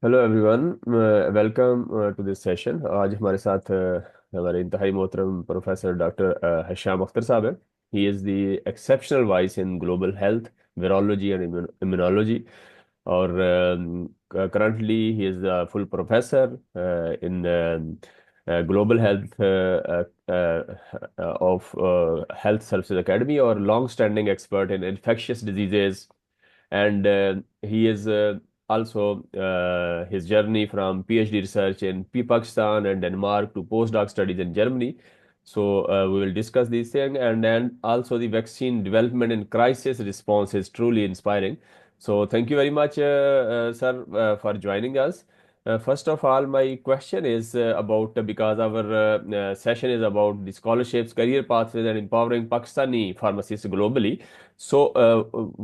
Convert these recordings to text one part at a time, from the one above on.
Hello everyone. Welcome to this session. आज हमारे साथ हमारे इंतहाई मोहतरम प्रोफेसर डॉक्टर हिशाम अख्तर साहब हैं। He is the exceptional vice in global health, virology and immunology, और currently he is a full professor in global health of Health Services Academy, or long-standing expert in infectious diseases. And he is also his journey from PhD research in Pakistan and Denmark to postdoc studies in Germany. So we will discuss these things, and then also the vaccine development and crisis response is truly inspiring. So thank you very much, sir, for joining us. First of all, my question is about, because our session is about the scholarships, career pathways, and empowering Pakistani pharmacists globally. So,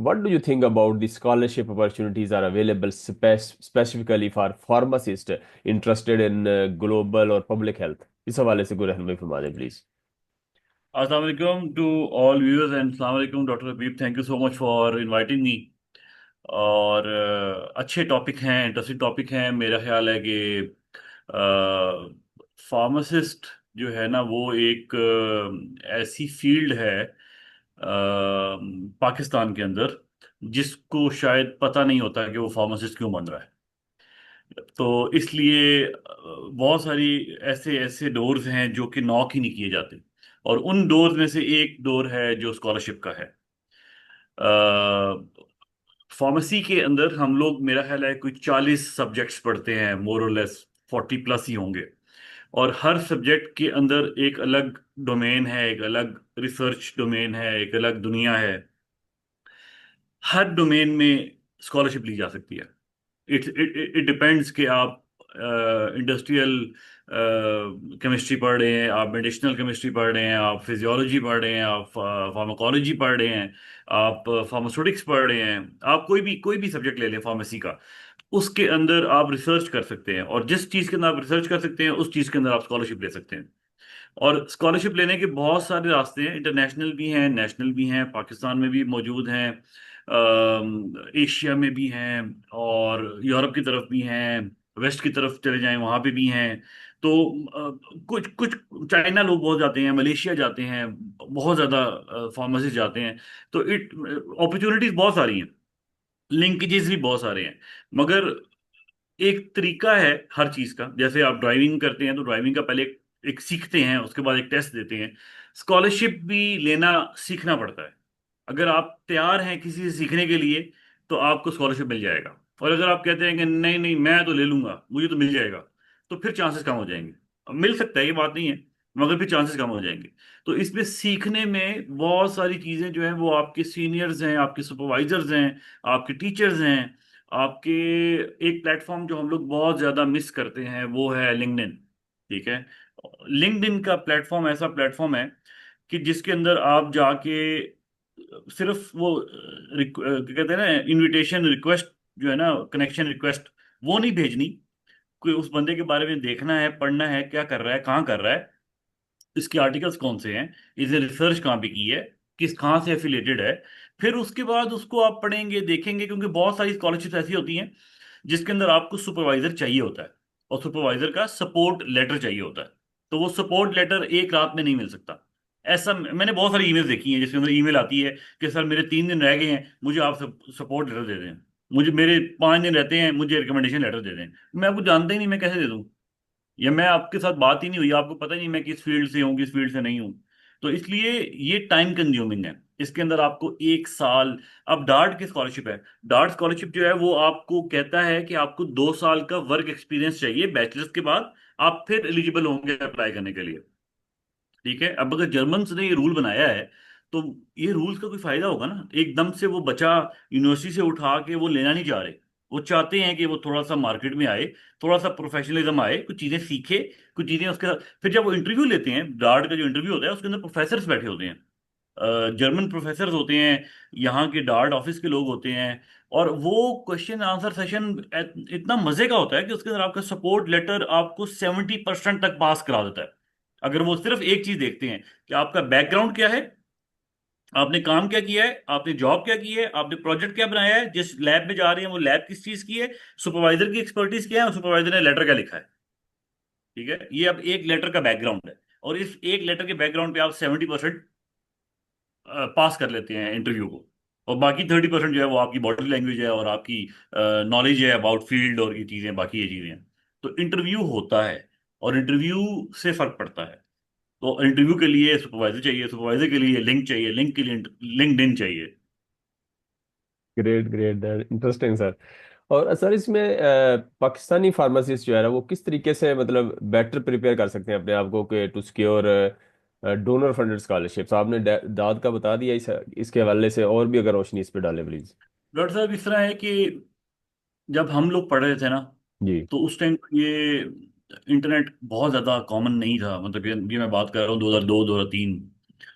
what do you think about the scholarship opportunities are available specifically for pharmacists interested in global or public health? इस हवाले से कोई रहनुमाई फरमा दें please. अस्सलाम वालेकुम to all viewers and अस्सलाम वालेकुम doctor Habib. Thank you so much for inviting me. और अच्छे टॉपिक हैं, इंटरेस्टिंग टॉपिक हैं। मेरा ख्याल है कि फार्मासिस्ट जो है ना वो एक ऐसी फील्ड है पाकिस्तान के अंदर जिसको शायद पता नहीं होता कि वो फार्मासिस्ट क्यों बन रहा है। तो इसलिए बहुत सारी ऐसे ऐसे डोर्स हैं जो कि नॉक ही नहीं किए जाते, और उन डोर्स में से एक डोर है जो स्कॉलरशिप का है। फार्मेसी के अंदर हम लोग, मेरा ख्याल है, कुछ 40 सब्जेक्ट्स पढ़ते हैं, मोर और लेस 40 प्लस ही होंगे। और हर सब्जेक्ट के अंदर एक अलग डोमेन है, एक अलग रिसर्च डोमेन है, एक अलग दुनिया है। हर डोमेन में स्कॉलरशिप ली जा सकती है। इट इट इट डिपेंड्स कि आप इंडस्ट्रियल केमिस्ट्री पढ़ रहे हैं, आप मेडिसिनल केमिस्ट्री पढ़ रहे हैं, आप फिजियोलॉजी पढ़ रहे हैं, आप फार्माकोलॉजी पढ़ रहे हैं, आप फार्मास्यूटिक्स पढ़ रहे हैं। आप कोई भी सब्जेक्ट ले लें फार्मेसी का, उसके अंदर आप रिसर्च कर सकते हैं, और जिस चीज़ के अंदर आप रिसर्च कर सकते हैं उस चीज़ के अंदर आप स्कॉलरशिप ले सकते हैं। और स्कॉलरशिप लेने के बहुत सारे रास्ते हैं, इंटरनेशनल भी हैं, नेशनल भी हैं, पाकिस्तान में भी मौजूद हैं, एशिया में भी हैं, और यूरोप की तरफ भी हैं, वेस्ट की तरफ चले जाएं वहाँ पे भी हैं। तो कुछ कुछ चाइना लोग बहुत जाते हैं, मलेशिया जाते हैं, बहुत ज़्यादा फार्मेसिस्ट जाते हैं। तो इट अपॉर्चुनिटीज बहुत सारी हैं, लिंकेजेस भी बहुत सारे हैं। मगर एक तरीका है हर चीज का। जैसे आप ड्राइविंग करते हैं तो ड्राइविंग का पहले एक सीखते हैं, उसके बाद एक टेस्ट देते हैं। स्कॉलरशिप भी लेना सीखना पड़ता है। अगर आप तैयार हैं किसी से सीखने के लिए तो आपको स्कॉलरशिप मिल जाएगा। और अगर आप कहते हैं कि नहीं नहीं मैं तो ले लूंगा, मुझे तो मिल जाएगा, तो फिर चांसेस कम हो जाएंगे। अब मिल सकता है, ये बात नहीं है, मगर फिर चांसेस कम हो जाएंगे। तो इसमें सीखने में बहुत सारी चीजें जो हैं वो आपके सीनियर्स हैं, आपके सुपरवाइजर्स हैं, आपके टीचर्स हैं, आपके एक प्लेटफॉर्म जो हम लोग बहुत ज्यादा मिस करते हैं वो है लिंक्डइन। ठीक है। लिंक्डइन का प्लेटफॉर्म ऐसा प्लेटफॉर्म है कि जिसके अंदर आप जाके सिर्फ वो क्या कहते हैं ना, इनविटेशन रिक्वेस्ट जो है ना, कनेक्शन रिक्वेस्ट, वो नहीं भेजनी। कोई उस बंदे के बारे में देखना है, पढ़ना है, क्या कर रहा है, कहाँ कर रहा है, इसके आर्टिकल्स कौन से हैं, इसे रिसर्च कहाँ पे की है, किस कहाँ से एफिलेटेड है। फिर उसके बाद उसको आप पढ़ेंगे, देखेंगे, क्योंकि बहुत सारी स्कॉलरशिप ऐसी होती हैं जिसके अंदर आपको सुपरवाइजर चाहिए होता है, और सुपरवाइजर का सपोर्ट लेटर चाहिए होता है। तो वो सपोर्ट लेटर एक रात में नहीं मिल सकता। ऐसा मैंने बहुत सारी ईमेल देखी हैं जिसके अंदर ईमेल आती है कि सर मेरे 3 दिन रह गए हैं, मुझे आप सपोर्ट लेटर दे दें। मुझे मेरे 5 दिन रहते हैं, मुझे रिकमेंडेशन लेटर दे दें। मैं आपको जानता ही नहीं, मैं कैसे दे दूं? या मैं आपके साथ बात ही नहीं हुई, आपको पता ही नहीं मैं किस फील्ड से हूँ, किस फील्ड से नहीं हूँ। तो इसलिए ये टाइम कंज्यूमिंग है। इसके अंदर आपको 1 साल। अब डार्ट की स्कॉलरशिप है। डार्ट स्कॉलरशिप जो है वो आपको कहता है कि आपको 2 साल का वर्क एक्सपीरियंस चाहिए बैचलर्स के बाद, आप फिर एलिजिबल होंगे अप्लाई करने के लिए। ठीक है। अब अगर जर्मन्स ने ये रूल बनाया है तो ये रूल्स का कोई फायदा होगा ना। एकदम से वो बच्चा यूनिवर्सिटी से उठा के वो लेना नहीं चाह रहे। वो चाहते हैं कि वो थोड़ा सा मार्केट में आए, थोड़ा सा प्रोफेशनलिज्म आए, कुछ चीजें सीखे, कुछ चीजें उसके साथ। फिर जब वो इंटरव्यू लेते हैं, डार्ट का जो इंटरव्यू होता है उसके अंदर प्रोफेसर्स बैठे होते हैं, जर्मन प्रोफेसर होते हैं, यहाँ के डार्ट ऑफिस के लोग होते हैं। और वो क्वेश्चन आंसर सेशन इतना मजे का होता है कि उसके अंदर आपका सपोर्ट लेटर आपको 70% तक पास करा देता है। अगर वो सिर्फ एक चीज देखते हैं कि आपका बैकग्राउंड क्या है, आपने काम क्या किया है, आपने जॉब क्या की है, आपने प्रोजेक्ट क्या बनाया है, जिस लैब में जा रहे हैं वो लैब किस चीज की है, सुपरवाइजर की एक्सपर्टीज क्या है और सुपरवाइजर ने लेटर क्या लिखा है। ठीक है, ये अब एक लेटर का बैकग्राउंड है। और इस एक लेटर के बैकग्राउंड पे आप 70% पास कर लेते हैं इंटरव्यू को। और बाकी 30% जो है वो आपकी बॉडी लैंग्वेज है और आपकी नॉलेज है अबाउट फील्ड और ये चीजें, बाकी ये चीजें हैं। तो इंटरव्यू होता है और इंटरव्यू से फर्क पड़ता है। तो इंटरव्यू के लिए सुपरवाइजर चाहिए, सुपरवाइजर के लिए लिंक चाहिए, लिंक के लिए लिंक्डइन चाहिए। Great great, interesting sir. और सर इसमें पाकिस्तानी फार्मासिस्ट जो है ना वो किस तरीके से मतलब बेटर प्रिपेयर कर सकते हैं अपने आप को कि to secure donor funded scholarships? आपने दाद का बता दिया, इसके हवाले से और भी अगर रोशनी इस पे डालें प्लीज। डॉक्टर साहब इस तरह है कि जब हम लोग पढ़ रहे थे ना, जी। तो उस टाइम ये इंटरनेट बहुत ज़्यादा कॉमन नहीं था। मतलब ये मैं बात कर रहा हूँ 2002 2003।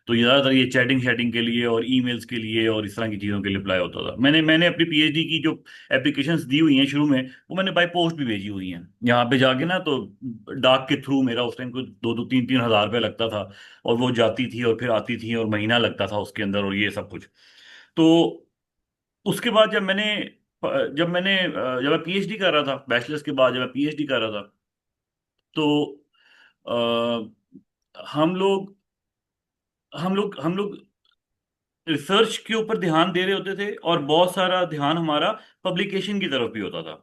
तो ये ज़्यादातर ये चैटिंग शैटिंग के लिए और ईमेल्स के लिए और इस तरह की चीज़ों के लिए अप्लाई होता था। मैंने अपनी पीएचडी की जो एप्लीकेशंस दी हुई हैं शुरू में, वो मैंने बाय पोस्ट भी भेजी हुई हैं यहाँ पे जाके ना। तो डाक के थ्रू मेरा उस टाइम को 2-2 3-3 हज़ार रुपये लगता था। और वो जाती थी और फिर आती थी और महीना लगता था उसके अंदर और ये सब कुछ। तो उसके बाद जब मैं पीएचडी कर रहा था, बैचलर्स के बाद जब मैं पीएचडी कर रहा था, तो हम लोग हम लोग रिसर्च के ऊपर ध्यान दे रहे होते थे और बहुत सारा ध्यान हमारा पब्लिकेशन की तरफ भी होता था।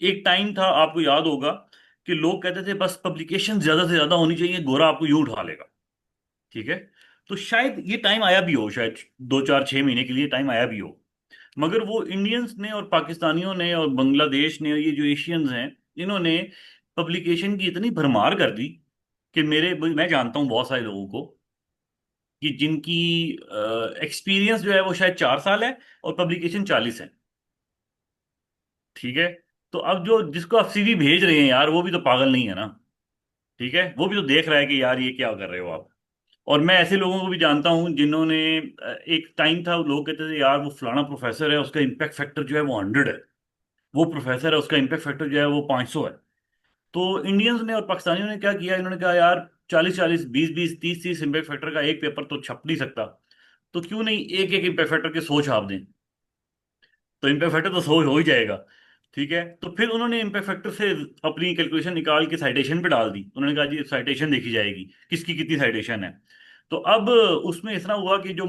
एक टाइम था, आपको याद होगा, कि लोग कहते थे बस पब्लिकेशन ज्यादा से ज्यादा होनी चाहिए, गोरा आपको यूं उठा लेगा। ठीक है। तो शायद ये टाइम आया भी हो, शायद 2 4 6 महीने के लिए टाइम आया भी हो। मगर वो इंडियंस ने और पाकिस्तानियों ने और बांग्लादेश ने और ये जो एशियंस हैं, इन्होंने पब्लिकेशन की इतनी भरमार कर दी कि मैं जानता हूँ बहुत सारे लोगों को कि जिनकी एक्सपीरियंस जो है वो शायद 4 साल है और पब्लिकेशन 40 है। ठीक है। तो अब जो जिसको आप सीवी भेज रहे हैं यार, वो भी तो पागल नहीं है ना। ठीक है, वो भी तो देख रहा है कि यार ये क्या कर रहे हो आप। और मैं ऐसे लोगों को भी जानता हूं जिन्होंने एक टाइम था, लोग कहते थे यार वो फलाना प्रोफेसर है, उसका इम्पैक्ट फैक्टर जो है वो 100 है। वो प्रोफेसर है, उसका इम्पैक्ट फैक्टर जो है वो 500 है। तो इंडियंस ने और पाकिस्तानियों ने क्या किया, इन्होंने कहा यार 40 40 20 20 30 30 इम्पैक्ट फैक्टर का एक पेपर तो छप नहीं सकता। तो क्यों नहीं एक एक इम्पैक्ट फैक्टर के 100 छाप दें। तो इम्पैक्ट फैक्टर तो 100 हो ही जाएगा। ठीक है। तो फिर उन्होंने इम्पैक्ट फैक्टर से अपनी कैलकुलेशन निकाल के साइटेशन पे डाल दी। उन्होंने कहा जी साइटेशन देखी जाएगी, किसकी कितनी साइटेशन है। तो अब उसमें इस तरह हुआ कि जो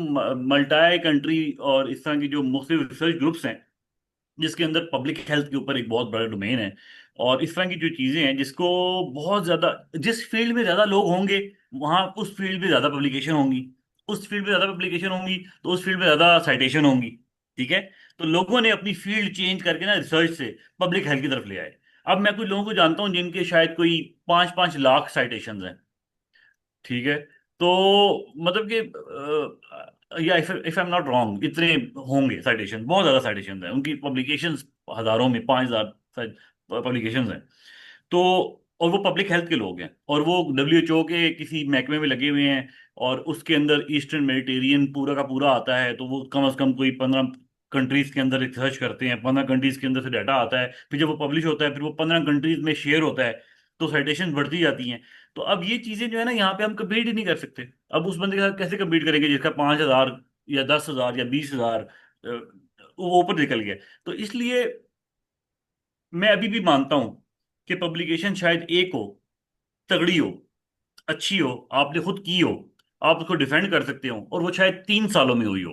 मल्टाई कंट्री और इस तरह की जो मुख्तलिफ रिसर्च ग्रुप्स हैं, जिसके अंदर पब्लिक हेल्थ के ऊपर एक बहुत बड़ा डोमेन है, और इस तरह की जो चीजें हैं जिसको बहुत ज्यादा, जिस फील्ड में ज्यादा लोग होंगे वहां उस फील्ड में ज्यादा पब्लिकेशन होंगी, उस फील्ड में ज्यादा पब्लिकेशन होंगी तो उस फील्ड में ज्यादा साइटेशन होंगी। ठीक है। तो लोगों ने अपनी फील्ड चेंज करके ना रिसर्च से पब्लिक हेल्थ की तरफ ले आए। अब मैं कुछ लोगों को जानता हूँ जिनके शायद कोई 5 5 लाख साइटेशन हैं। ठीक है। तो मतलब कि या if I am not wrong, इतने होंगे साइटेशन, बहुत ज्यादा साइटेशन हैं उनकी, पब्लिकेशंस हजारों में 5,000 पब्लिकेशंस हैं। तो और वो पब्लिक हेल्थ के लोग हैं और वो डब्ल्यू एच ओ के किसी महकमे में लगे हुए हैं। और उसके अंदर ईस्टर्न मेडिटेरियन पूरा का पूरा आता है, तो वो कम से कम कोई 15 कंट्रीज के अंदर रिसर्च करते हैं, 15 कंट्रीज के अंदर से डाटा आता है, फिर जब वो पब्लिश होता है फिर वो 15 कंट्रीज में शेयर होता है। तो साइटेशन बढ़ती जाती हैं। तो अब ये चीजें जो है ना, यहाँ पे हम कम्पीट ही नहीं कर सकते। अब उस बंदे के साथ कैसे कम्पीट करेंगे जिसका 5,000 या 10,000 या 20,000 वो ऊपर निकल गया। तो इसलिए मैं अभी भी मानता हूं कि पब्लिकेशन शायद एक हो, तगड़ी हो, अच्छी हो, आपने खुद की हो, आप उसको डिफेंड कर सकते हो, और वो शायद 3 सालों में हुई हो।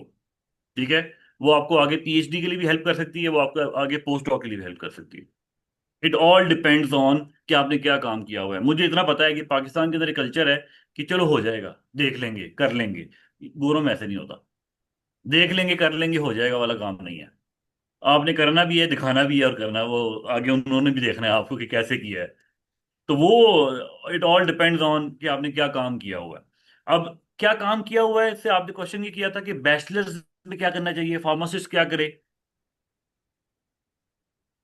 ठीक है। वो आपको आगे पीएचडी के लिए भी हेल्प कर सकती है, वो आपको आगे पोस्ट डॉक के लिए भी हेल्प कर सकती है। इट ऑल डिपेंड्स ऑन कि आपने क्या काम किया हुआ है। मुझे इतना पता है कि पाकिस्तान के अंदर एक कल्चर है कि चलो हो जाएगा, देख लेंगे, कर लेंगे। गोरों में ऐसे नहीं होता। देख लेंगे, कर लेंगे, हो जाएगा वाला काम नहीं है। आपने करना भी है, दिखाना भी है, और करना वो आगे उन्होंने भी देखना है आपको कि कैसे किया है। तो वो इट ऑल डिपेंड्स ऑन कि आपने क्या काम किया हुआ है। अब क्या काम किया हुआ है, इससे आपने क्वेश्चन ये किया था कि बैचलर्स में क्या करना चाहिए, फार्मासिस्ट क्या करे।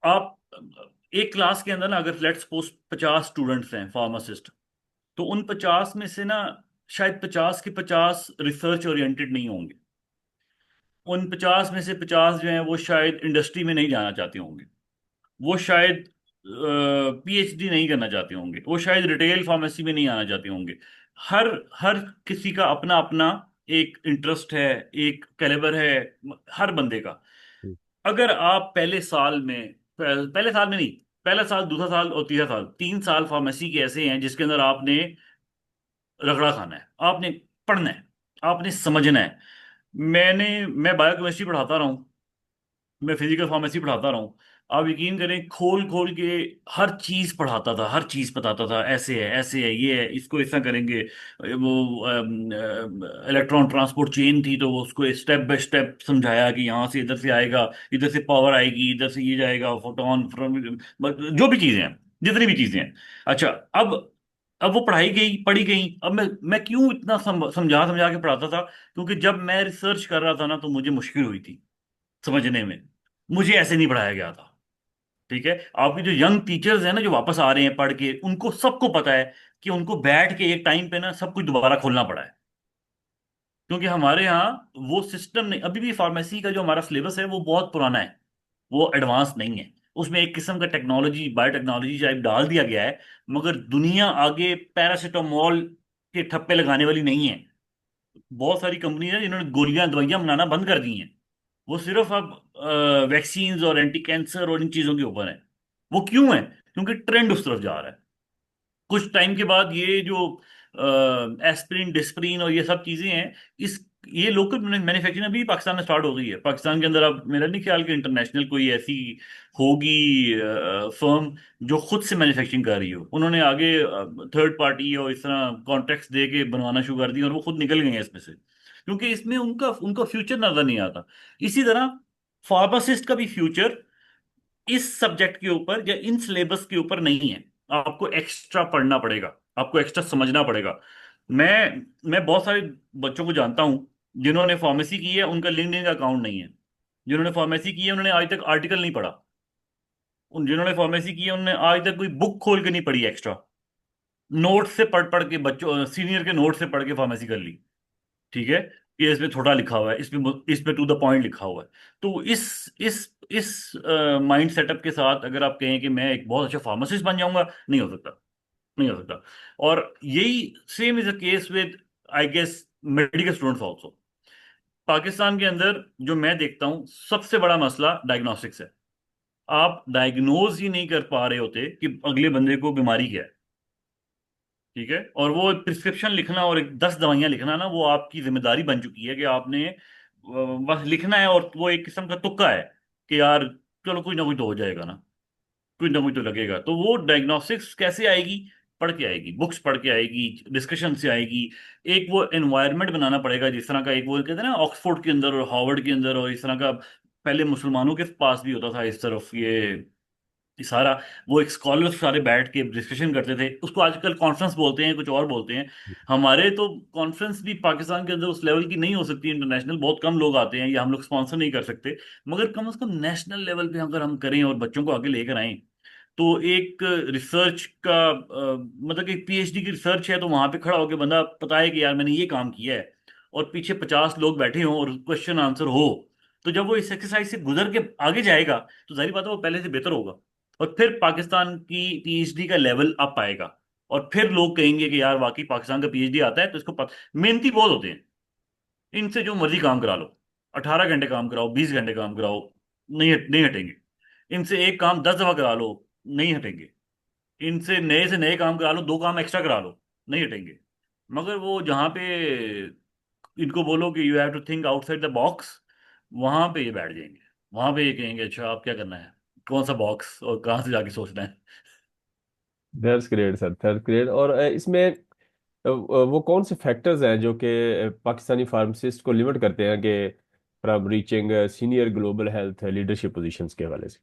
आप एक क्लास के अंदर ना, अगर लेट्स सपोज 50 स्टूडेंट्स हैं फार्मासिस्ट, तो उन 50 में से ना शायद 50 के 50 रिसर्च ओरिएंटेड नहीं होंगे। उन 50 में से 50 जो हैं वो शायद इंडस्ट्री में नहीं जाना चाहते होंगे। वो शायद पीएचडी नहीं करना चाहते होंगे, वो शायद रिटेल फार्मेसी में नहीं आना चाहते होंगे। हर हर किसी का अपना अपना एक इंटरेस्ट है, एक कैलिबर है हर बंदे का। हम्म, अगर आप पहले साल में नहीं, पहला साल, दूसरा साल और तीसरा साल, 3 साल फार्मेसी के ऐसे हैं जिसके अंदर आपने रगड़ा खाना है, आपने पढ़ना है, आपने समझना है। मैं बायोकेमिस्ट्री पढ़ाता रहा हूँ, मैं फिजिकल फार्मेसी पढ़ाता रहा हूँ। आप यकीन करें, खोल खोल के हर चीज पढ़ाता था, हर चीज बताता था, ऐसे है, ऐसे है, ये है, इसको ऐसा करेंगे। वो इलेक्ट्रॉन ट्रांसपोर्ट चेन थी, तो वो उसको स्टेप बाय स्टेप समझाया कि यहाँ से इधर से आएगा, इधर से पावर आएगी, इधर से ये जाएगा, फोटोन जो भी चीजें हैं, जितनी भी चीजें हैं। अच्छा, अब वो पढ़ाई गई, पढ़ी गई। अब मैं क्यों इतना समझा समझा के पढ़ाता था? क्योंकि जब मैं रिसर्च कर रहा था ना, तो मुझे मुश्किल हुई थी समझने में। मुझे ऐसे नहीं पढ़ाया गया था। ठीक है, आपकी जो यंग टीचर्स हैं ना, जो वापस आ रहे हैं पढ़ के, उनको सबको पता है कि उनको बैठ के एक टाइम पे ना सब कुछ दोबारा खोलना पड़ा है। क्योंकि हमारे यहाँ वो सिस्टम नहीं, अभी भी फार्मेसी का जो हमारा सिलेबस है वो बहुत पुराना है, वो एडवांस नहीं है। उसमें एक किस्म का टेक्नोलॉजी, बायोटेक्नोलॉजी टाइप डाल दिया गया है, मगर दुनिया आगे पैरासीटामोल के ठप्पे लगाने वाली नहीं है। बहुत सारी कंपनी है जिन्होंने गोलियां दवाइयां बनाना बंद कर दी हैं। वो सिर्फ अब वैक्सीन्स और एंटी कैंसर और इन चीजों के ऊपर है। वो क्यों है? क्योंकि ट्रेंड उस तरफ जा रहा है। कुछ टाइम के बाद ये जो एस्पिरिन, डिस्प्रिन और ये सब चीजें हैं, इस ये लोकल मैन्युफैक्चरिंग अभी पाकिस्तान में स्टार्ट हो गई है। पाकिस्तान के अंदर अब मेरा नहीं ख्याल कि इंटरनेशनल कोई ऐसी होगी फर्म जो खुद से मैन्युफैक्चरिंग कर रही हो। उन्होंने आगे थर्ड पार्टी और इस तरह कॉन्ट्रैक्ट्स दे के बनवाना शुरू कर दिया, और वो खुद निकल गए हैं इसमें से, क्योंकि इसमें उनका उनका फ्यूचर नजर नहीं आता। इसी तरह फार्मासिस्ट का भी फ्यूचर इस सब्जेक्ट के ऊपर या इन सिलेबस के ऊपर नहीं है। आपको एक्स्ट्रा पढ़ना पड़ेगा, आपको एक्स्ट्रा समझना पड़ेगा। मैं बहुत सारे बच्चों को जानता हूं जिन्होंने फार्मेसी की है, उनका लिंक्डइन का अकाउंट नहीं है। जिन्होंने फार्मेसी की है, उन्होंने आज तक आर्टिकल नहीं पढ़ा। उन जिन्होंने फार्मेसी की है, उन्होंने आज तक कोई बुक खोल के नहीं पढ़ी एक्स्ट्रा। नोट से पढ़ पढ़ के, बच्चों सीनियर के नोट से पढ़ के फार्मेसी कर ली। ठीक है, ये इसमें थोड़ा लिखा हुआ है, इसमें टू द पॉइंट लिखा हुआ है। तो इस माइंड सेटअप के साथ अगर आप कहें कि मैं एक बहुत अच्छा फार्मासिस्ट बन जाऊंगा, नहीं हो सकता, नहीं हो सकता। और यही same is a case with, I guess, medical students also. Pakistan के अंदर जो मैं देखता हूँ, सबसे बड़ा मसला डायग्नोस्टिक्स है। आप डायग्नोज ही नहीं कर पा रहे होते कि अगले बंदे को बीमारी क्या है। ठीक है, और वो प्रिस्क्रिप्शन लिखना और 10 दवाइयां लिखना ना, वो आपकी जिम्मेदारी बन चुकी है कि आपने बस लिखना है। और वो एक किस्म का तुक्का है कि यार चलो कुछ ना कुछ तो हो जाएगा ना, कुछ ना कुछ तो लगेगा। तो वो डायग्नोस्टिक्स कैसे आएगी? पढ़ के आएगी, बुक्स पढ़ के आएगी, डिस्कशन से आएगी। एक वो एनवायरनमेंट बनाना पड़ेगा, जिस तरह का एक वो कहते हैं ना, ऑक्सफोर्ड के अंदर और हार्वर्ड के अंदर और इस तरह का। पहले मुसलमानों के पास भी होता था इस तरफ ये सारा। वो एक स्कॉलर सारे बैठ के डिस्कशन करते थे, उसको आजकल कॉन्फ्रेंस बोलते हैं, कुछ और बोलते हैं। हमारे तो कॉन्फ्रेंस भी पाकिस्तान के अंदर उस लेवल की नहीं हो सकती, इंटरनेशनल बहुत कम लोग आते हैं, या हम लोग स्पॉन्सर नहीं कर सकते। मगर कम से कम नेशनल लेवल पे अगर हम करें और बच्चों को आगे लेकर आए, तो एक रिसर्च का मतलब कि पीएचडी की रिसर्च है, तो वहां पे खड़ा होकर बंदा बताए कि यार मैंने ये काम किया है, और पीछे 50 लोग बैठे हों और क्वेश्चन आंसर हो। तो जब वो इस एक्सरसाइज से गुजर के आगे जाएगा, तो जाहिर बात है वो पहले से बेहतर होगा। और फिर पाकिस्तान की पीएचडी का लेवल अप आएगा, और फिर लोग कहेंगे कि यार वाकई पाकिस्तान का पीएचडी आता है, तो इसको मेहनती बहुत होते हैं। इनसे जो मर्जी काम करा लो, 18 घंटे काम कराओ, 20 घंटे काम कराओ, नहीं हटेंगे। इनसे एक काम 10 दफा करा लो, नहीं हटेंगे। इनसे नए से नए काम करा लो, 2 काम एक्स्ट्रा करा लो, नहीं हटेंगे। मगर वो जहाँ पे इनको बोलो कि you have to think outside the box, वहां पे ये बैठ जाएंगे। वहां पे ये कहेंगे अच्छा आप क्या करना है, कौन सा बॉक्स और कहाँ से जाके सोचना है। That's great sir, that's great. और इसमें वो कौन से फैक्टर्स हैं जो कि पाकिस्तानी फार्मासिस्ट को लिमिट करते हैं कि from reaching senior global health leadership positions के हवाले से?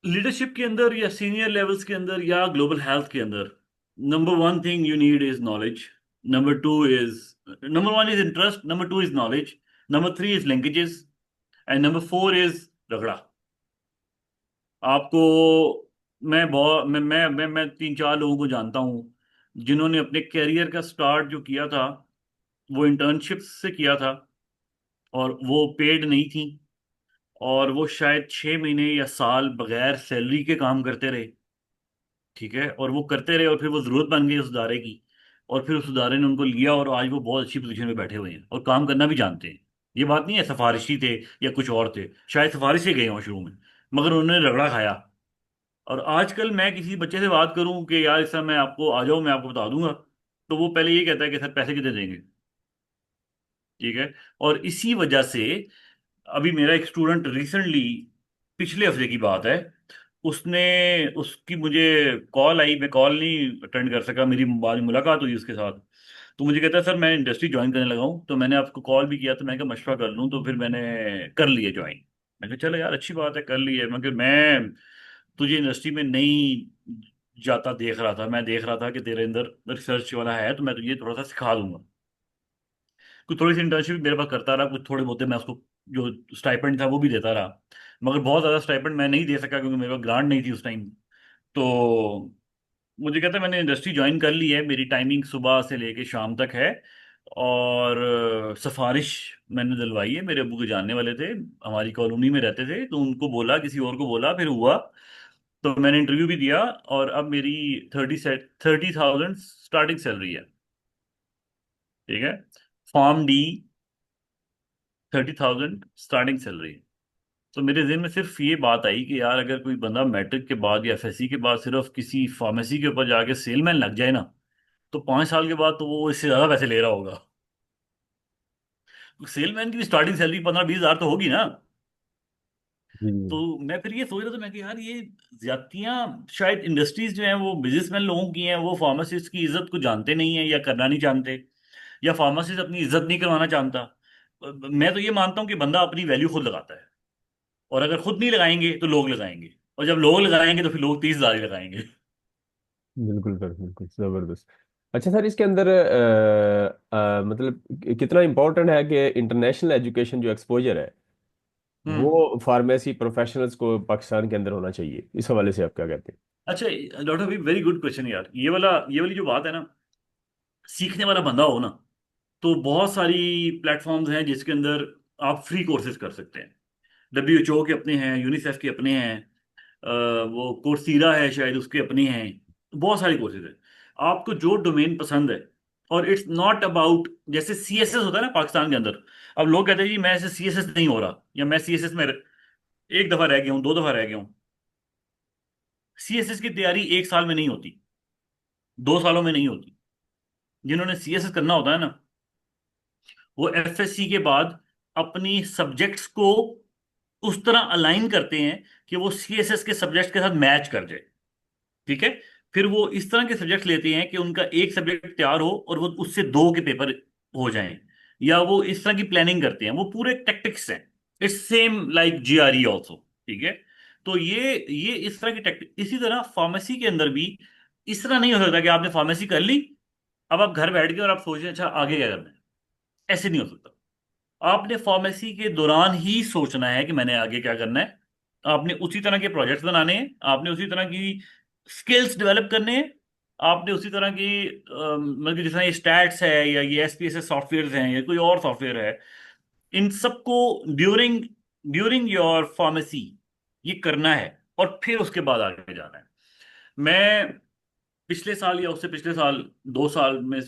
लीडरशिप के अंदर या सीनियर लेवल्स के अंदर या ग्लोबल हेल्थ के अंदर, number one thing you need is knowledge. Number two is number one is interest, number two is knowledge, number three is linkages, and number four is रगड़ा। आपको, मैं बहुत मैं 3-4 लोगों को जानता हूँ जिन्होंने अपने कैरियर का स्टार्ट जो किया था, वो इंटर्नशिप से किया था, और वो पेड नहीं थी। और वो शायद 6 महीने या साल बगैर सैलरी के काम करते रहे। ठीक है, और वो करते रहे, और फिर वो जरूरत बन गई उस दायरे की। और फिर उस अदारे ने उनको लिया और आज वो बहुत अच्छी पोजीशन में बैठे हुए हैं और काम करना भी जानते हैं। ये बात नहीं है सिफारिशी थे या कुछ और थे, शायद सिफारिश से गए हों शुरू में, मगर उन्होंने रगड़ा खाया। और आजकल मैं किसी बच्चे से बात करूं कि यार इस समय मैं आपको आ जाओ मैं आपको बता दूंगा, तो वो पहले ये कहता है कि सर पैसे कितने देंगे। ठीक है। और इसी वजह से अभी मेरा एक स्टूडेंट रिसेंटली, पिछले हफ्ते की बात है, उसने उसकी मुझे कॉल आई, मैं कॉल नहीं अटेंड कर सका, मेरी बाद में मुलाकात हुई उसके साथ। तो मुझे कहता है सर मैं इंडस्ट्री ज्वाइन करने लगा हूँ, तो मैंने आपको कॉल भी किया, तो मैंने कहा मशवरा कर लूँ, तो फिर मैंने कर लिया ज्वाइन। मैं कहा चलो यार अच्छी बात है कर ली है, मगर मैं तुझे इंडस्ट्री में नहीं जाता देख रहा था, मैं देख रहा था कि तेरे अंदर रिसर्च वाला है तो मैं तुझे थोड़ा सा सिखा दूंगा। कुछ थोड़ी सी इंटर्नशिप मेरे पास करता रहा, कुछ थोड़े बहुत मैं उसको जो स्टाइपेंड था वो भी देता रहा, मगर बहुत ज़्यादा स्टाइपेंड मैं नहीं दे सका क्योंकि मेरे पास ग्रांट नहीं थी उस टाइम। तो मुझे कहता है मैंने इंडस्ट्री ज्वाइन कर ली है, मेरी टाइमिंग सुबह से लेके शाम तक है, और सिफारिश मैंने दिलवाई है, मेरे अब्बू के जानने वाले थे, हमारी कॉलोनी में रहते थे, तो उनको बोला किसी और को बोला फिर हुआ, तो मैंने इंटरव्यू भी दिया, और अब मेरी 30,000 स्टार्टिंग सैलरी है। ठीक है। Form D, 30,000 starting salary. तो मेरे जहन में सिर्फ ये बात आई कि यार अगर कोई बंदा मैट्रिक के बाद या एफएससी के बाद सिर्फ किसी फार्मेसी के ऊपर जाके सेलमैन लग जाए ना, तो 5 साल के बाद तो वो इससे ज्यादा पैसे ले रहा होगा। सेलमैन की भी स्टार्टिंग सैलरी 15-20 हजार तो होगी ना। तो जी। मैं फिर ये सोच रहा था, मैं कि यार ये ज्यादतियां शायद इंडस्ट्रीज जो हैं वो बिजनेसमैन लोगों की हैं, वो फार्मासिस्ट की इज्जत को जानते नहीं है या करना नहीं जानते, या फार्मासिस्ट अपनी इज्जत नहीं करवाना जानता। मैं तो ये मानता हूँ कि बंदा अपनी वैल्यू खुद लगाता है, और अगर खुद नहीं लगाएंगे तो लोग लगाएंगे, और जब लोग लगाएंगे तो फिर लोग 30 हजार ही लगाएंगे। बिल्कुल सर, बिल्कुल जबरदस्त। अच्छा सर, इसके अंदर मतलब कितना इम्पोर्टेंट है कि इंटरनेशनल एजुकेशन जो एक्सपोजर है हम्म। वो फार्मेसी प्रोफेशनल्स को पाकिस्तान के अंदर होना चाहिए, इस हवाले से आप क्या कहते हैं? अच्छा डॉक्टर भाई, वेरी गुड क्वेश्चन यार, ये वाली जो बात है ना, सीखने वाला बंदा हो ना, तो बहुत सारी प्लेटफॉर्म्स हैं जिसके अंदर आप फ्री कोर्सेज कर सकते हैं। WHO के अपने हैं, यूनिसेफ के अपने हैं, वो कोर्सीरा है शायद उसके अपने हैं, बहुत सारे कोर्सेज हैं। आपको जो डोमेन पसंद है, और इट्स नॉट अबाउट, जैसे CSS होता है ना पाकिस्तान के अंदर, अब लोग कहते हैं जी मैं ऐसे CSS नहीं हो रहा, या मैं CSS में एक दफा रह गया हूँ, 2 दफा रह गया हूँ। CSS की तैयारी 1 साल में नहीं होती, 2 सालों में नहीं होती। जिन्होंने CSS करना होता है ना, वो FSC के बाद अपनी सब्जेक्ट्स को उस तरह अलाइन करते हैं कि वो CSS के सब्जेक्ट के साथ मैच कर जाए। ठीक है। फिर वो इस तरह के सब्जेक्ट लेते हैं कि उनका एक सब्जेक्ट तैयार हो और वो उससे 2 के पेपर हो जाएं, या वो इस तरह की प्लानिंग करते हैं, वो पूरे टैक्टिक्स हैं। It's same like GRE also. ठीक है। तो ये इस तरह की टैक्टिक, इसी तरह फार्मेसी के अंदर भी इस तरह नहीं हो सकता कि आपने फार्मेसी कर ली, अब आप घर बैठ गए और आप सोच रहे हैं अच्छा आगे क्या करना है। ऐसे नहीं हो सकता। आपने फार्मेसी के दौरान ही सोचना है कि मैंने आगे क्या करना है। आपने उसी तरह के प्रोजेक्ट्स बनाने हैं, आपने उसी तरह की स्किल्स डेवलप करने हैं, आपने उसी तरह की मतलब कि जिस तरह ये स्टैट्स है या ये SPSS सॉफ्टवेयर हैं या कोई और सॉफ्टवेयर है, इन सबको ड्यूरिंग ड्यूरिंग योर फार्मेसी ये करना है, और फिर उसके बाद आगे जाना है। मैं पिछले साल या उससे पिछले साल 2 साल में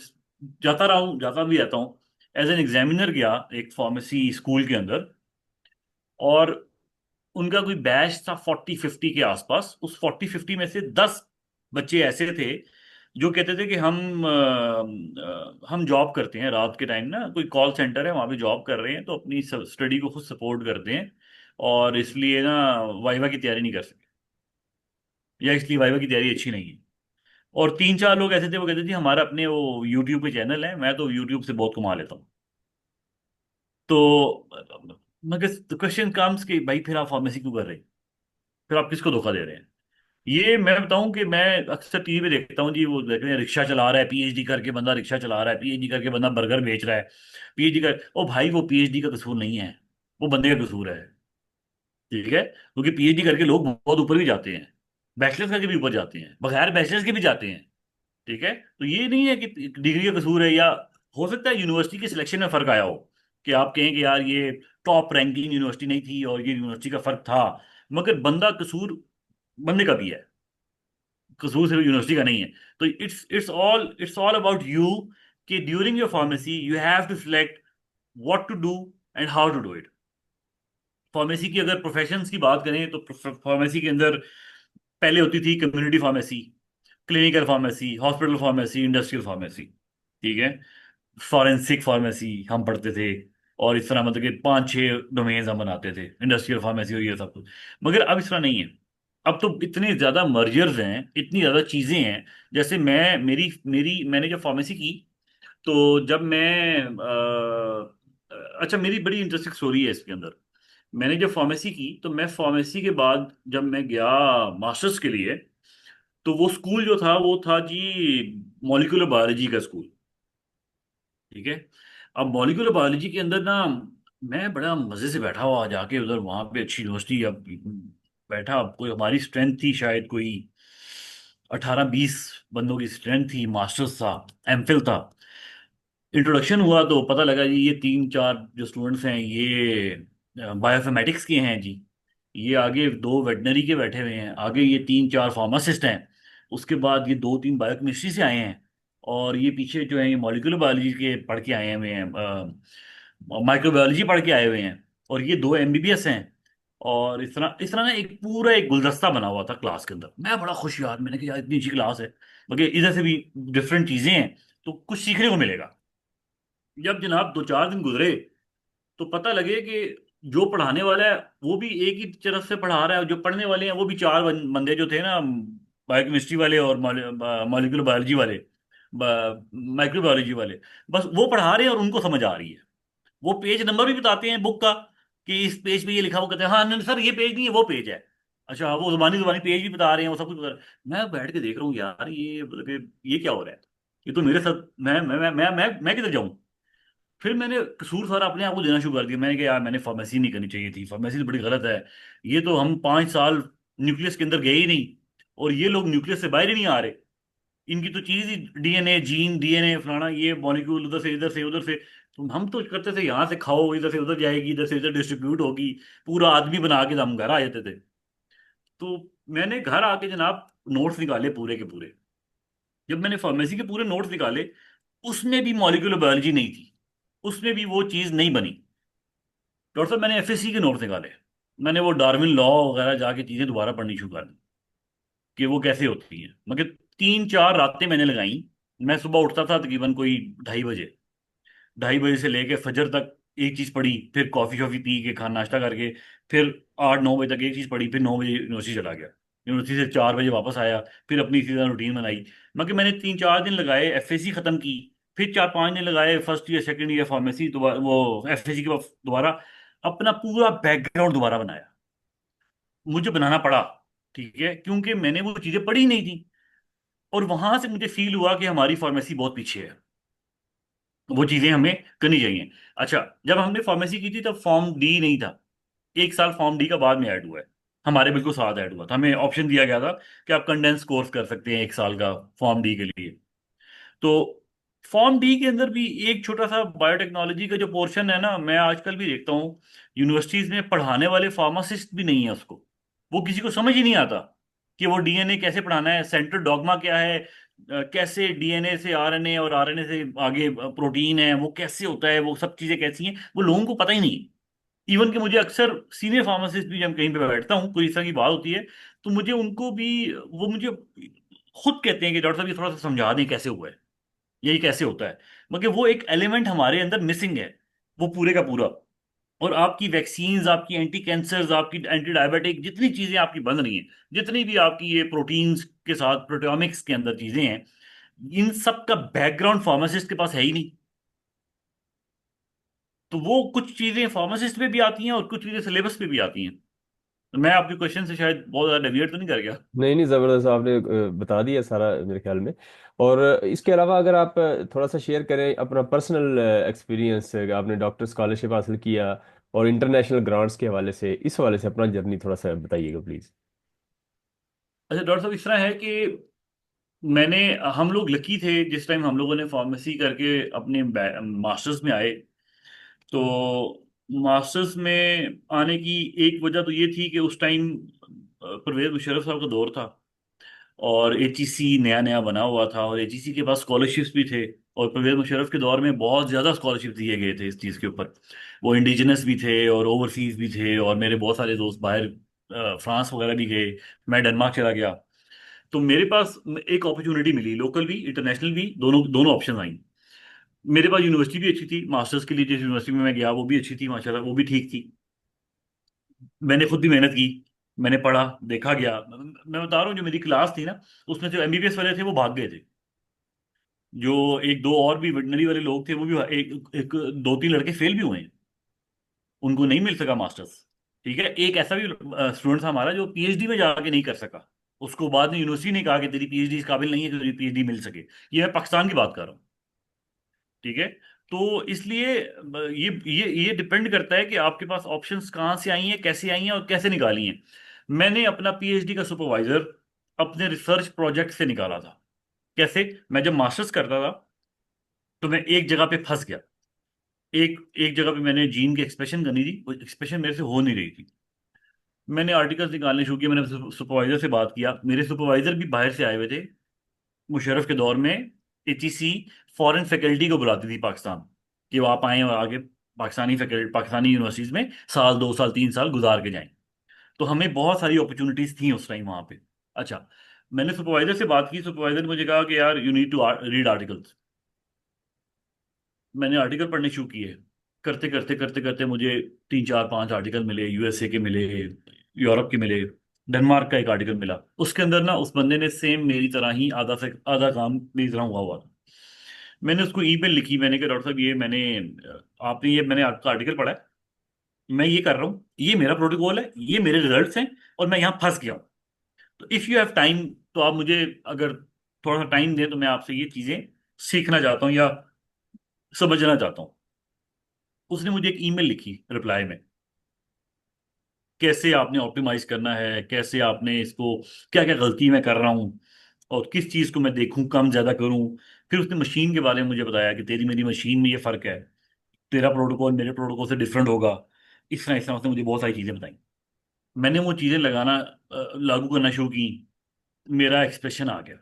जाता रहा हूँ, जाता भी रहता हूँ, एज एन एग्जामिनर गया एक फार्मेसी स्कूल के अंदर, और उनका कोई बैच था 40-50 के आसपास। उस 40-50 में से 10 बच्चे ऐसे थे जो कहते थे कि हम जॉब करते हैं रात के टाइम ना, कोई कॉल सेंटर है वहाँ पे जॉब कर रहे हैं, तो अपनी स्टडी को खुद सपोर्ट करते हैं, और इसलिए ना वाइवा की तैयारी नहीं कर सकते, या इसलिए वाइवा की तैयारी अच्छी नहीं है। और 3-4 लोग ऐसे थे वो कहते थे हमारा अपने वो यूट्यूब पे चैनल है, मैं तो यूट्यूब से बहुत कमा लेता हूँ। तो मगर क्वेश्चन कम्स कि भाई फिर आप फार्मेसी क्यों कर रहे हैं, फिर आप किसको धोखा दे रहे हैं। ये मैं बताऊं कि मैं अक्सर टीवी पे देखता हूँ जी, वो देख रहे हैं रिक्शा चला रहा है, PhD करके बंदा रिक्शा चला रहा है, PhD करके बंदा बर्गर बेच रहा है, PhD कर, ओ भाई वो PhD का कसूर नहीं है, वो बंदे का कसूर है। ठीक है, क्योंकि PhD करके लोग बहुत ऊपर भी जाते हैं, बैचलर्स करके भी ऊपर जाते हैं, बगैर बैचलर्स के भी जाते हैं। ठीक है। तो ये नहीं है कि डिग्री का कसूर है, या हो सकता है यूनिवर्सिटी के सिलेक्शन में फर्क आया हो, कि आप कहें कि यार ये टॉप रैंकिंग यूनिवर्सिटी नहीं थी और ये यूनिवर्सिटी का फर्क था, मगर बंदा कसूर बंदे का भी है। कसूर सिर्फ यूनिवर्सिटी का नहीं है। तो इट्स ऑल अबाउट यू, कि during your pharmacy you have to select what to do and how to do it. Pharmacy की अगर प्रोफेशंस की बात करें तो फार्मेसी के अंदर पहले होती थी community pharmacy, clinical pharmacy, hospital pharmacy, industrial pharmacy, ठीक है, फॉरेंसिक फार्मेसी हम पढ़ते थे। और इस तरह मतलब कि पांच छह डोमेन्स हम बनाते थे, इंडस्ट्रियल फार्मेसी और ये सब कुछ। मगर अब इस तरह नहीं है। अब तो इतने ज्यादा मर्जर्स हैं, इतनी ज्यादा चीजें हैं। जैसे मैं मेरी मेरी मैंने जब फार्मेसी की, तो जब मैं अच्छा, मेरी बड़ी इंटरेस्टिंग स्टोरी है इसके अंदर। मैंने जब फार्मेसी की तो मैं फार्मेसी के बाद जब मैं गया मास्टर्स के लिए, तो वो स्कूल जो था वो था जी मॉलिक्यूलर बायोलॉजी का स्कूल, ठीक है। अब मॉलिक्यूलर बायोलॉजी के अंदर ना, मैं बड़ा मजे से बैठा हुआ जाके उधर, वहां पे अच्छी यूनिवर्सिटी। अब बैठा, अब कोई हमारी स्ट्रेंथ थी शायद कोई 18-20 बंदों की स्ट्रेंथ थी, मास्टर्स था, एमफिल था। इंट्रोडक्शन हुआ तो पता लगा जी ये तीन चार जो स्टूडेंट्स हैं ये बायोइन्फॉर्मेटिक्स के हैं जी, ये आगे दो वेटनरी के बैठे हुए हैं, आगे ये तीन चार फार्मासिस्ट हैं, उसके बाद ये दो तीन बायोकेमिस्ट्री से आए हैं, और ये पीछे जो है ये मॉलिक्यूलर बायोलॉजी के पढ़ के आए हुए हैं, माइक्रोबायोलॉजी पढ़ के आए हुए हैं, और ये दो एमबीबीएस हैं। और इस तरह ना एक पूरा एक गुलदस्ता बना हुआ था क्लास के अंदर। मैं बड़ा खुश यार, मैंने कहा यार इतनी अच्छी क्लास है, मगर इधर से भी डिफरेंट चीजें हैं, तो कुछ सीखने को मिलेगा। जब जनाब 2-4 दिन गुजरे तो पता लगे कि जो पढ़ाने वाला है वो भी एक ही तरफ से पढ़ा रहा है, जो पढ़ने वाले हैं वो भी चार बंदे जो थे ना, बायोकेमिस्ट्री वाले और मॉलिक्यूलर बायोलॉजी वाले, माइक्रोबायोलॉजी वाले, बस वो पढ़ा रहे हैं और उनको समझ आ रही है। वो पेज नंबर भी बताते हैं बुक का, कि इस पेज पे ये लिखा हुआ, कहते हैं हाँ नहीं सर ये पेज नहीं है वो पेज है। अच्छा, वो जुबानी जुबानी पेज भी बता रहे हैं, वो सब कुछ बता रहे हैं। मैं बैठ के देख रहा हूँ यार, ये मतलब कि ये क्या हो रहा है, ये तो मेरे साथ, मैं किधर जाऊं। फिर मैंने कसूर सारा अपने आप को देना शुरू कर दिया। मैंने कहा यार मैंने फार्मेसी नहीं करनी चाहिए थी, फार्मेसी तो बड़ी गलत है। ये तो हम 5 साल न्यूक्लियस के अंदर गए ही नहीं, और ये लोग न्यूक्लियस से बाहर ही नहीं आ रहे। इनकी तो चीज ही डीएनए, जीन, डीएनए फलाना, ये मॉलिक्यूल उधर से इधर से उधर से। तो हम तो करते थे यहाँ से खाओ, इधर से उधर जाएगी, इधर से इधर डिस्ट्रीब्यूट होगी, पूरा आदमी बना के हम घर आ जाते थे। तो मैंने घर आके जनाब नोट्स निकाले पूरे के पूरे। जब मैंने फार्मेसी के पूरे नोट्स निकाले, उसमें भी मॉलिक्यूलर बायोलॉजी नहीं थी, उसमें भी वो चीज नहीं बनी। डॉक्टर साहब मैंने एफएससी के नोट्स निकाले, मैंने वो डार्विन लॉ वगैरह जाके चीजें दोबारा पढ़नी शुरू कर दी कि वो कैसे होती हैं। मगर 3-4 रातें मैंने लगाई। मैं सुबह उठता था तकरीबन कोई 2:30 बजे, 2:30 बजे से लेके फजर तक एक चीज पढ़ी, फिर कॉफी शॉफी पी के खाना नाश्ता करके, फिर 8-9 बजे तक एक चीज पढ़ी, फिर 9 बजे यूनिवर्सिटी चला गया। यूनिवर्सिटी से 4 बजे वापस आया, फिर अपनी इसी तरह रूटीन बनाई। मगर मैंने 3-4 दिन लगाए, एफएससी खत्म की, फिर 4-5 दिन लगाए first year second year pharmacy, दोबारा वो एफएससी के बाद दोबारा अपना पूरा बैकग्राउंड दोबारा बनाया। मुझे बनाना पड़ा, ठीक है, क्योंकि मैंने वो चीजें पढ़ी नहीं थी। और वहां से मुझे फील हुआ कि हमारी फार्मेसी बहुत पीछे है, वो चीजें हमें करनी चाहिए। अच्छा, जब हमने फार्मेसी की थी तब फॉर्म डी नहीं था, 1 साल फॉर्म डी का बाद में ऐड हुआ है। हमारे बिल्कुल साथ ऐड हुआ था, हमें ऑप्शन दिया गया था कि आप कंडेंस कोर्स कर सकते हैं 1 साल का फॉर्म डी के लिए। तो फॉर्म डी के अंदर भी एक छोटा सा बायोटेक्नोलॉजी का जो पोर्शन है ना, मैं आजकल भी देखता हूँ यूनिवर्सिटीज में पढ़ाने वाले फार्मासिस्ट भी नहीं है उसको। वो किसी को समझ ही नहीं आता कि वो डीएनए कैसे पढ़ाना है, सेंट्रल डॉग्मा क्या है, कैसे डीएनए से आरएनए और आरएनए से आगे प्रोटीन है वो कैसे होता है, वो सब चीजें कैसी हैं, वो लोगों को पता ही नहीं। इवन कि मुझे अक्सर सीनियर फार्मासिस्ट भी जब कहीं पे बैठता हूँ, कोई इस तरह की बात होती है, तो मुझे उनको भी, वो मुझे खुद कहते हैं कि डॉक्टर साहब ये थोड़ा सा समझा दें कैसे हुआ है, यही कैसे होता है। मगर वो एक एलिमेंट हमारे अंदर मिसिंग है, वो पूरे का पूरा। और आपकी वैक्सीन्स, आपकी एंटी कैंसर्स, आपकी एंटी डायबिटिक, जितनी चीजें आपकी बन रही हैं, जितनी भी आपकी ये प्रोटीन्स के साथ प्रोटियोमिक्स के अंदर चीजें हैं, इन सब का बैकग्राउंड फार्मासिस्ट के पास है ही नहीं। तो वो कुछ चीजें फार्मासिस्ट पे भी आती हैं और कुछ चीजें सिलेबस पे भी आती हैं। तो मैं आपके क्वेश्चन से शायद बहुत ज्यादा डेविएट तो नहीं कर गया। नहीं नहीं, ज़बरदस्त आपने बता दिया सारा मेरे ख्याल में। और इसके अलावा अगर आप थोड़ा सा शेयर करें अपना पर्सनल एक्सपीरियंस, आपने डॉक्टर स्कॉलरशिप हासिल किया और इंटरनेशनल ग्रांट्स के हवाले से, इस हवाले से अपना जर्नी थोड़ा सा बताइएगा प्लीज़। अच्छा डॉक्टर साहब, इस तरह है कि मैंने हम लोग लकी थे जिस टाइम हम लोगों ने फार्मेसी करके अपने मास्टर्स में आए। तो मास्टर्स में आने की एक वजह तो ये थी कि उस टाइम परवेज मुशर्रफ साहब का दौर था। और एचईसी नया नया बना हुआ था, और एचईसी के पास स्कॉलरशिप्स भी थे। और परवेज मुशर्रफ के दौर में बहुत ज़्यादा स्कॉलरशिप दिए गए थे इस चीज़ के ऊपर। वो इंडिजिनस भी थे और ओवरसीज भी थे, और मेरे बहुत सारे दोस्त बाहर फ्रांस वगैरह भी गए। मैं डेनमार्क चला गया। तो मेरे पास एक अपॉर्चुनिटी मिली, लोकल भी इंटरनेशनल भी, दोनों दोनों ऑप्शन आई। मेरे पास यूनिवर्सिटी भी अच्छी थी, मास्टर्स के लिए जिस यूनिवर्सिटी में मैं गया वो भी अच्छी थी माशाल्लाह, वो भी ठीक थी। मैंने खुद भी मेहनत की, मैंने पढ़ा, देखा गया। मैं बता रहा हूँ, जो मेरी क्लास थी ना, उसमें जो एमबीबीएस वाले थे वो भाग गए थे। जो एक दो और भी वेटनरी वाले लोग थे वो भी, एक दो तीन लड़के फेल भी हुए हैं, उनको नहीं मिल सका मास्टर्स। ठीक है, एक ऐसा भी स्टूडेंट था हमारा जो पीएचडी में जाके नहीं कर सका। उसको बाद में यूनिवर्सिटी ने कहा कि तेरी पीएचडी इस काबिल नहीं है कि तेरी पीएचडी मिल सके। ये मैं पाकिस्तान की बात कर रहा हूँ। ठीक है। तो इसलिए ये डिपेंड करता है कि आपके पास ऑप्शंस कहाँ से आई हैं, कैसे आई हैं और कैसे निकाली हैं। मैंने अपना पीएचडी का सुपरवाइजर अपने रिसर्च प्रोजेक्ट से निकाला था। कैसे? मैं जब मास्टर्स करता था तो मैं एक जगह पे फंस गया। एक एक जगह पे मैंने जीन की एक्सप्रेशन करनी थी, वो एक्सप्रेशन मेरे से हो नहीं रही थी। मैंने आर्टिकल्स निकालने शुरू किए, मैंने सुपरवाइजर से बात किया। मेरे सुपरवाइजर भी बाहर से आए हुए थे। मुशर्रफ के दौर में एचईसी फॉरेन फैकल्टी को बुलाती थी पाकिस्तान, कि वो आप आए और आगे पाकिस्तानी फैकल्टी, पाकिस्तानी यूनिवर्सिटीज में साल, 2 साल, 3 साल गुजार के जाएं। तो हमें बहुत सारी अपॉर्चुनिटीज थी उस टाइम वहां पे। अच्छा, मैंने सुपरवाइजर से बात की। सुपरवाइजर ने मुझे कहा कि यार you need to read articles. मैंने आर्टिकल पढ़ने शुरू किए। करते करते करते करते मुझे 3 4 5 आर्टिकल मिले, यूएसए के मिले, यूरोप के मिले, डेनमार्क का एक आर्टिकल मिला। उसके अंदर ना उस बंदे ने सेम मेरी तरह ही आधा से आधा काम मेरी तरह हुआ हुआ था। मैंने उसको ईमेल लिखी, मैंने कहा डॉक्टर साहब ये आपने ये मैंने आपका आर्टिकल पढ़ा है, मैं ये कर रहा हूँ, ये मेरा प्रोटोकॉल है, ये मेरे रिजल्ट्स हैं, और मैं यहाँ फंस गया हूँ। तो इफ़ यू हैव टाइम, तो आप मुझे अगर थोड़ा सा टाइम दें तो मैं आपसे ये चीज़ें सीखना चाहता हूँ या समझना चाहता हूँ। उसने मुझे एक ईमेल लिखी रिप्लाई में, कैसे आपने ऑप्टिमाइज करना है, कैसे आपने इसको, क्या क्या गलती मैं कर रहा हूँ, और किस चीज़ को मैं देखूं, कम ज़्यादा करूं। फिर उसने मशीन के बारे में मुझे बताया कि तेरी मेरी मशीन में ये फ़र्क है, तेरा प्रोटोकॉल मेरे प्रोटोकॉल से डिफरेंट होगा। इस तरह उसने मुझे बहुत सारी चीज़ें बताई। मैंने वो चीज़ें लागू करना शुरू की। मेरा एक्सप्रेशन आ गया।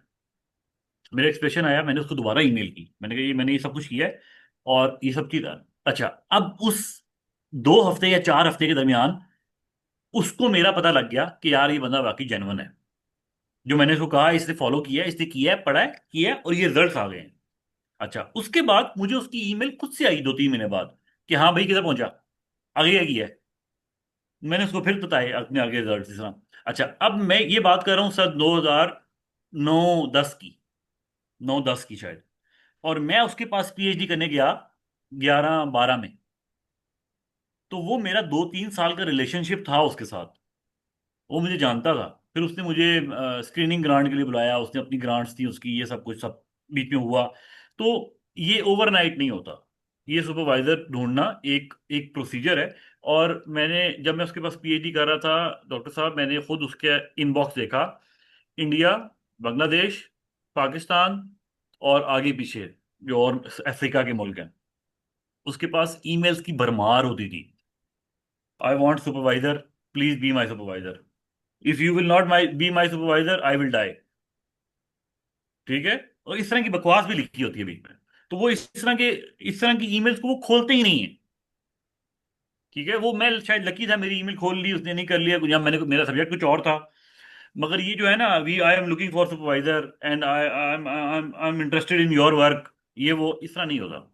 मेरा एक्सप्रेशन आया, मैंने उसको दोबारा ईमेल की, मैंने कहा ये मैंने ये सब कुछ किया है, और ये सब चीज़। अच्छा, अब उस 2 हफ्ते या 4 हफ्ते के दरमियान उसको मेरा पता लग गया कि यार ये बंदा वाकई जेन्युइन है। जो मैंने उसको कहा, इसने फॉलो किया है, इसने किया है, पढ़ा है, किया है, और ये रिजल्ट्स आ गए हैं। अच्छा, उसके बाद मुझे उसकी ईमेल खुद से आई 2 3 महीने बाद, कि हाँ भाई किधर पहुंचा, आगे क्या किया है। मैंने उसको फिर बताए अपने आगे रिजल्ट इस तरह। अच्छा, अब मैं ये बात कर रहा हूँ सर 2009 10 की, 9 10 की शायद। और मैं उसके पास पीएचडी करने गया 11 12 में। तो वो मेरा 2 3 साल का रिलेशनशिप था उसके साथ, वो मुझे जानता था। फिर उसने मुझे स्क्रीनिंग ग्रांट के लिए बुलाया, उसने अपनी ग्रांट्स थी उसकी, ये सब कुछ सब बीच में हुआ। तो ये ओवरनाइट नहीं होता। ये सुपरवाइजर ढूंढना एक एक प्रोसीजर है। और जब मैं उसके पास पीएचडी कर रहा था डॉक्टर साहब, मैंने खुद उसके इनबॉक्स देखा। इंडिया, बांग्लादेश, पाकिस्तान, और आगे पीछे जो और अफ्रीका के मुल्क हैं, उसके पास ईमेल्स की भरमार होती थी। I want supervisor, please be my supervisor, if you will not my be my supervisor I will die. ठीक है। और इस तरह की बकवास भी लिखी होती है बीच में। तो वो इस तरह की ईमेल्स को वो खोलते ही नहीं है। ठीक है, वो मैं शायद लकी था, मेरी ईमेल खोल ली, उसने नहीं कर लिया, या मैंने, मेरा सब्जेक्ट कुछ और था। मगर ये जो है ना, we I am looking for supervisor and I am interested in your work, ये वो इस तरह नहीं होता।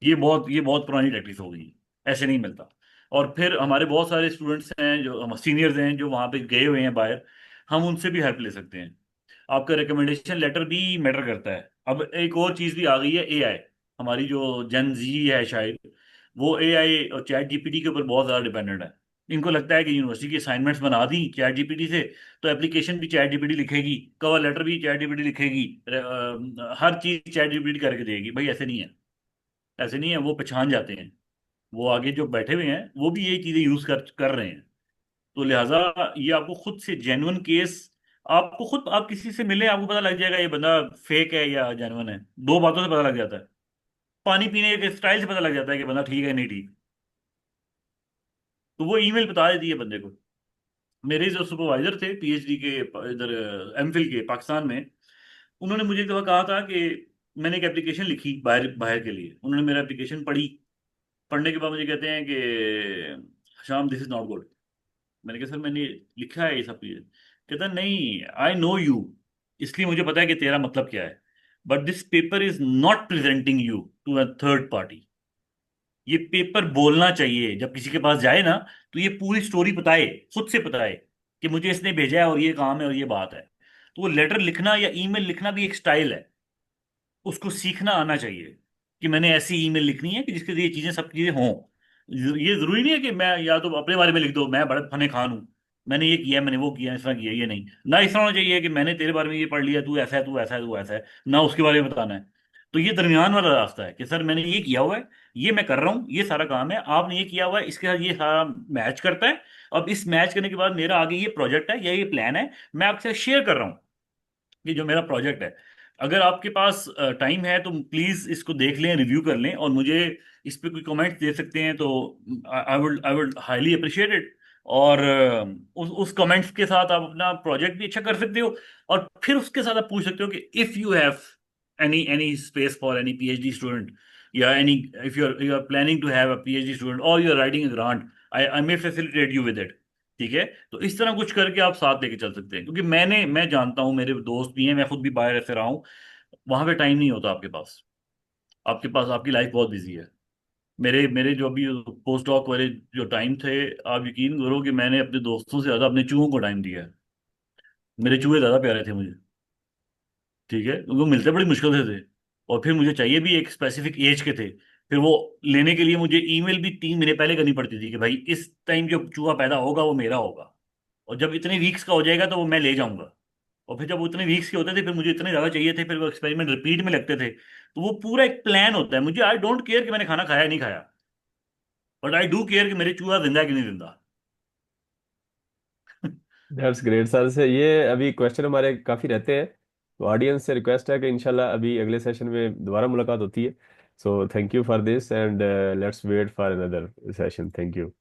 ये बहुत पुरानी प्रैक्टिस हो गई। ऐसे नहीं मिलता। और फिर हमारे बहुत सारे स्टूडेंट्स हैं जो सीनियर्स हैं जो वहाँ पे गए हुए हैं बाहर, हम उनसे भी हेल्प ले सकते हैं। आपका रिकमेंडेशन लेटर भी मैटर करता है। अब एक और चीज़ भी आ गई है, एआई। हमारी जो जेन जी है शायद, वो एआई और चैट जीपीटी के ऊपर बहुत ज़्यादा डिपेंडेंट है। इनको लगता है कि यूनिवर्सिटी की असाइनमेंट्स बना दी चैट जीपीटी से, तो एप्लीकेशन भी चैट जीपीटी लिखेगी, कवर लेटर भी चैट जीपीटी लिखेगी, हर चीज़ चैट जीपीटी करके देगी। भाई ऐसे नहीं है, ऐसे नहीं है, वो पहचान जाते हैं। वो आगे जो बैठे हुए हैं वो भी यही चीज़ें यूज़ कर कर रहे हैं। तो लिहाजा ये आपको खुद से जेन्युइन केस, आपको खुद, आप किसी से मिले आपको पता लग जाएगा ये बंदा फेक है या जेन्युइन है। 2 बातों से पता लग जाता है। पानी पीने के स्टाइल से पता लग जाता है कि बंदा ठीक है नहीं ठीक। तो वो ईमेल बता देती है बंदे को। मेरे जो सुपरवाइजर थे पीएचडी के इधर एमफिल के पाकिस्तान में, उन्होंने मुझे एक दफा कहा था कि मैंने एक एप्लीकेशन लिखी बाहर बाहर के लिए, उन्होंने मेरा एप्लीकेशन पढ़ी। पढ़ने के बाद मुझे कहते हैं कि शाम दिस इज नॉट गुड। मैंने कहा सर मैंने लिखा है ये सब चीजें। कहता नहीं, आई नो यू, इसलिए मुझे पता है कि तेरा मतलब क्या है, but this paper is not presenting you to a third party. ये पेपर बोलना चाहिए जब किसी के पास जाए ना, तो ये पूरी स्टोरी बताए, खुद से बताए कि मुझे इसने भेजा है और ये काम है और ये बात है। तो वो लेटर लिखना या ईमेल लिखना भी एक स्टाइल है, उसको सीखना आना चाहिए कि मैंने ऐसी ईमेल लिखनी है कि जिसके ये चीजें सब चीजें हों। ये जरूरी नहीं है कि मैं या तो अपने बारे में लिख दो, मैं बड़ा फने खान हूं, मैंने ये किया, मैंने वो किया, इस तरह किया, ये नहीं ना। इस तरह होना चाहिए कि मैंने तेरे बारे में ये पढ़ लिया, तू ऐसा है, तू ऐसा है, तू ऐसा है, ना उसके बारे में बताना है। तो ये दरमियान वाला रास्ता है कि सर मैंने ये किया हुआ है, ये मैं कर रहा हूँ, ये सारा काम है, आपने ये किया हुआ है, इसके साथ ये सारा मैच करता है। अब इस मैच करने के बाद मेरा आगे ये प्रोजेक्ट है या ये प्लान है, मैं आपके साथ शेयर कर रहा हूँ ये जो मेरा प्रोजेक्ट है। अगर आपके पास टाइम है तो प्लीज इसको देख लें, रिव्यू कर लें, और मुझे इस पे कोई कमेंट दे सकते हैं तो I would highly appreciate it. और उस कमेंट्स के साथ आप अपना प्रोजेक्ट भी अच्छा कर सकते हो। और फिर उसके साथ आप पूछ सकते हो कि if you have any space for any PhD student, या any, if you are planning to have a PhD student और you are writing a grant, I may facilitate you with it. ठीक है, तो इस तरह कुछ करके आप साथ लेके चल सकते हैं, क्योंकि मैं जानता हूं, मेरे दोस्त भी हैं, मैं खुद भी बाहर ऐसे रहा हूं, वहां पे टाइम नहीं होता आपके पास। आपके पास आपकी लाइफ बहुत बिजी है। मेरे मेरे जो अभी पोस्ट डॉक वाले जो टाइम थे, आप यकीन करो कि मैंने अपने दोस्तों से ज्यादा अपने चूहों को टाइम दिया है। मेरे चूहे ज्यादा प्यारे थे मुझे। ठीक है, उनको मिलते बड़ी मुश्किल से थे, और फिर मुझे चाहिए भी एक स्पेसिफिक एज के थे। फिर वो लेने के लिए मुझे ईमेल भी 3 महीने पहले करनी पड़ती थी कि भाई इस टाइम जो चूहा पैदा होगा वो मेरा होगा, और जब इतने वीक्स का हो जाएगा तो वो मैं ले जाऊंगा। और फिर जब वो इतने वीक्स के होते थे फिर मुझे इतने ज्यादा चाहिए थे, फिर वो एक्सपेरिमेंट रिपीट में लगते थे। तो वो पूरा एक प्लान होता है। मुझे आई डोंट केयर कि मैंने खाना खाया नहीं खाया, बट आई डू केयर कि मेरे चूहा जिंदा है कि नहीं जिंदा। That's great sir. से ये अभी क्वेश्चन हमारे काफ़ी रहते हैं, तो ऑडियंस से रिक्वेस्ट है कि इंशाल्लाह अभी अगले सेशन में दोबारा मुलाकात होती है। So thank you for this and let's wait for another session. Thank you.